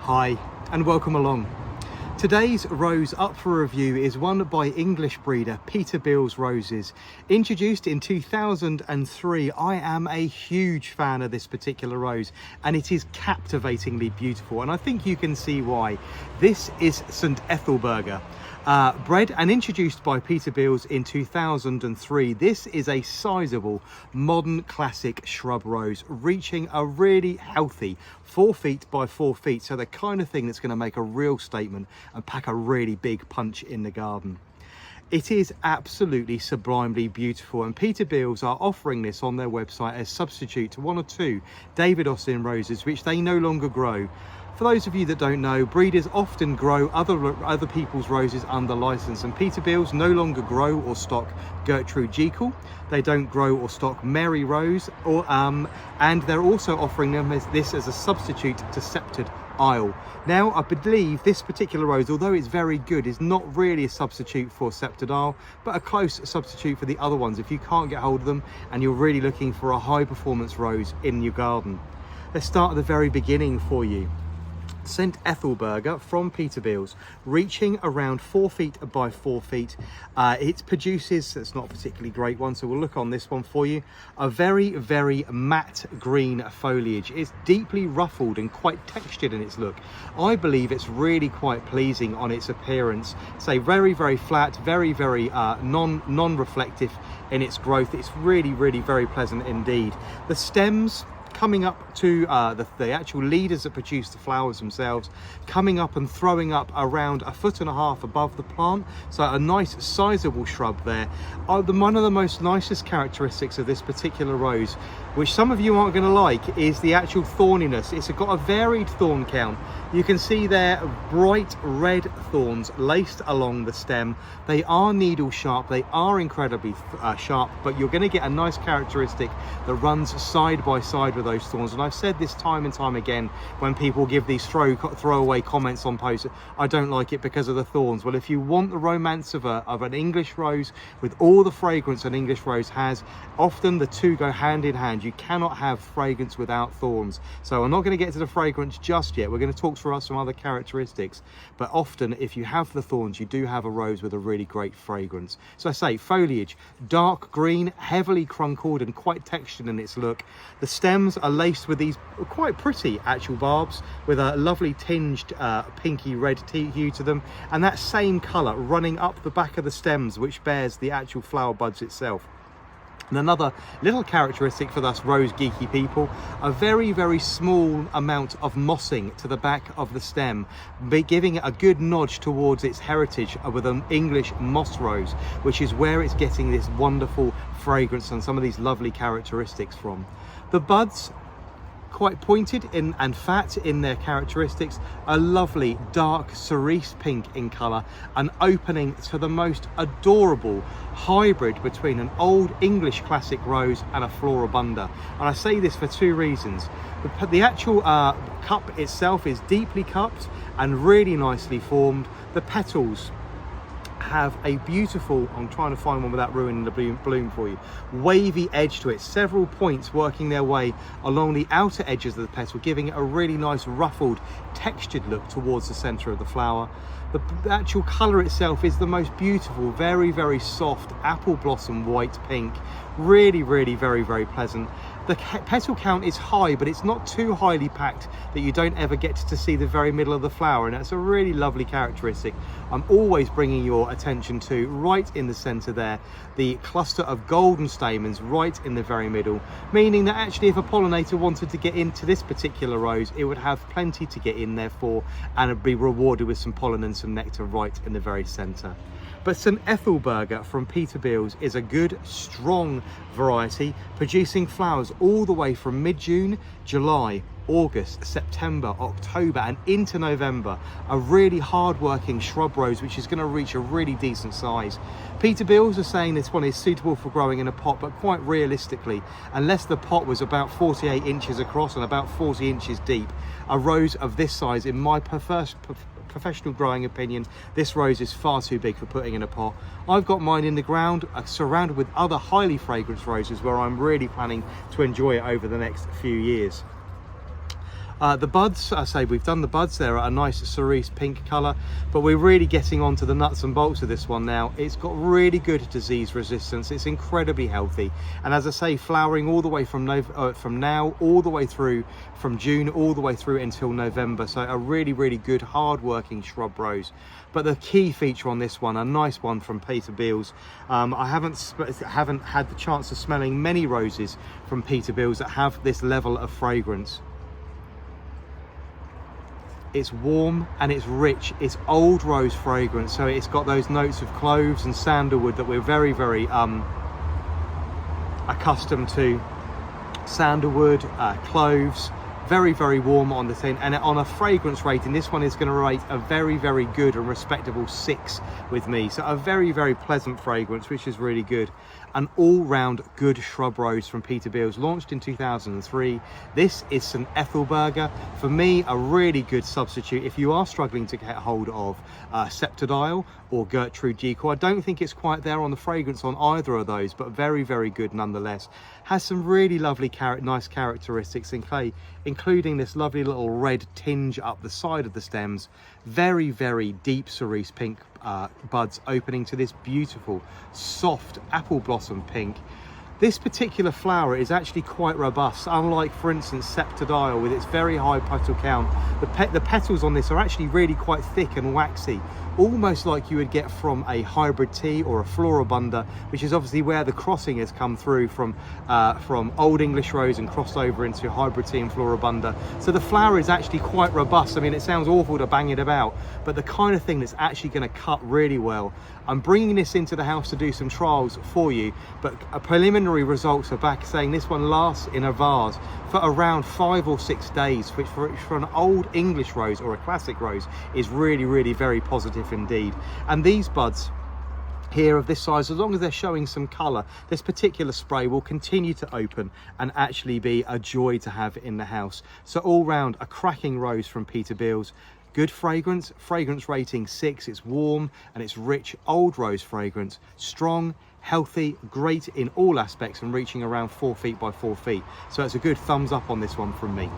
Hi and welcome along. Today's rose up for review is one by English breeder Peterbilt's Roses. Introduced in 2003, I am a huge fan of this particular rose and it is captivatingly beautiful, and I think you can see why. This is St. Ethelburga. Bred and introduced by Peterbilt's in 2003, this is a sizable modern classic shrub rose reaching a really healthy 4 feet by 4 feet, so the kind of thing that's going to make a real statement and pack a really big punch in the garden. It is absolutely sublimely beautiful, and Peterbilt's are offering this on their website as substitute to 1 or 2 David Austin roses which they no longer grow. For those of you that don't know, breeders often grow other people's roses under license, and Peterbilt's no longer grow or stock Gertrude Jekyll. They don't grow or stock Mary Rose, or and they're also offering them this as a substitute to Sceptred Isle. Now, I believe this particular rose, although it's very good, is not really a substitute for Sceptred Isle, but a close substitute for the other ones if you can't get hold of them and you're really looking for a high performance rose in your garden. Let's start at the very beginning for you. St. Ethelburga from Peterbilt's, reaching around 4 feet by 4 feet. It produces, it's not a particularly great one, so we'll look on this one for you, a very matte green foliage. It's deeply ruffled and quite textured in its look. I believe it's really quite pleasing on its appearance. Say very flat, very non-reflective in its growth. It's really very pleasant indeed. The stems coming up to the actual leaders that produce the flowers themselves, coming up and throwing up around 1.5 foot above the plant, so a nice sizable shrub there. One of the most nicest characteristics of this particular rose, which some of you aren't going to like, is the actual thorniness. It's got a varied thorn count. You can see there bright red thorns laced along the stem. They are needle sharp, they are incredibly sharp, but you're going to get a nice characteristic that runs side by side with those thorns. And I've said this time and time again when people give these throwaway comments on posts, I don't like it because of the thorns. Well, if you want the romance of an English rose with all the fragrance an English rose has, often the two go hand in hand. You cannot have fragrance without thorns. So I'm not going to get to the fragrance just yet. We're going to talk through some other characteristics, but often if you have the thorns, you do have a rose with a really great fragrance. So I say foliage dark green, heavily cruncled and quite textured in its look. The stems are laced with these quite pretty actual barbs with a lovely tinged pinky red hue to them, and that same color running up the back of the stems which bears the actual flower buds itself. And another little characteristic for us rose geeky people, a very small amount of mossing to the back of the stem, giving it a good nudge towards its heritage with an English moss rose, which is where it's getting this wonderful fragrance and some of these lovely characteristics from. The buds, quite pointed and fat in their characteristics, a lovely dark cerise pink in colour, an opening to the most adorable hybrid between an old English classic rose and a floribunda. And I say this for 2 reasons. The actual cup itself is deeply cupped and really nicely formed. The petals have a beautiful, I'm trying to find one without ruining the bloom for you, wavy edge to it, several points working their way along the outer edges of the petal, giving it a really nice ruffled textured look towards the center of the flower. The actual color itself is the most beautiful, very soft apple blossom white pink, really very pleasant. The petal count is high, but it's not too highly packed that you don't ever get to see the very middle of the flower, and that's a really lovely characteristic. I'm always bringing your attention to, right in the center there, the cluster of golden stamens right in the very middle, meaning that actually if a pollinator wanted to get into this particular rose, it would have plenty to get in there for and it'd be rewarded with some pollen and some nectar right in the very center. But St. Ethelburga from Peterbilt's is a good, strong variety, producing flowers all the way from mid-June, July, August, September, October and into November. A really hard-working shrub rose which is going to reach a really decent size. Peterbilt's are saying this one is suitable for growing in a pot, but quite realistically, unless the pot was about 48 inches across and about 40 inches deep, a rose of this size, in my professional growing opinion, this rose is far too big for putting in a pot. I've got mine in the ground, surrounded with other highly fragrant roses where I'm really planning to enjoy it over the next few years. The buds, I say we've done the buds, they're a nice cerise pink colour, but we're really getting on to the nuts and bolts of this one now. It's got really good disease resistance, it's incredibly healthy, and as I say, flowering all the way from now all the way through, from June all the way through until November. So a really good hard working shrub rose. But the key feature on this one, a nice one from Peter Beals. I haven't had the chance of smelling many roses from Peter Beals that have this level of fragrance. It's warm and it's rich, it's old rose fragrance, so it's got those notes of cloves and sandalwood that we're very accustomed to. Sandalwood, cloves, very warm on the thing, and on a fragrance rating, this one is going to rate a very good and respectable 6 with me. So a very pleasant fragrance, which is really good. An all-round good shrub rose from Peter Beals, launched in 2003. This is St. Ethelburga. For me, a really good substitute if you are struggling to get hold of Septodile or Gertrude Decoy. I don't think it's quite there on the fragrance on either of those, but very good nonetheless. Has some really lovely nice characteristics in clay, including this lovely little red tinge up the side of the stems. Very deep cerise pink buds opening to this beautiful soft apple blossom pink. This particular flower is actually quite robust, unlike, for instance, Septodile with its very high petal count. The petals on this are actually really quite thick and waxy, almost like you would get from a hybrid tea or a floribunda, which is obviously where the crossing has come through from Old English Rose and crossed over into hybrid tea and floribunda. So the flower is actually quite robust. I mean, it sounds awful to bang it about, but the kind of thing that's actually going to cut really well. I'm bringing this into the house to do some trials for you, but preliminary results are back saying this one lasts in a vase for around 5 or 6 days, which for an old English rose or a classic rose is really very positive indeed. And these buds here of this size, as long as they're showing some colour, this particular spray will continue to open and actually be a joy to have in the house. So all round, a cracking rose from Peter Beals. Good fragrance rating 6. It's warm and it's rich old rose fragrance, strong, healthy, great in all aspects, and reaching around 4 feet by 4 feet. So it's a good thumbs up on this one from me.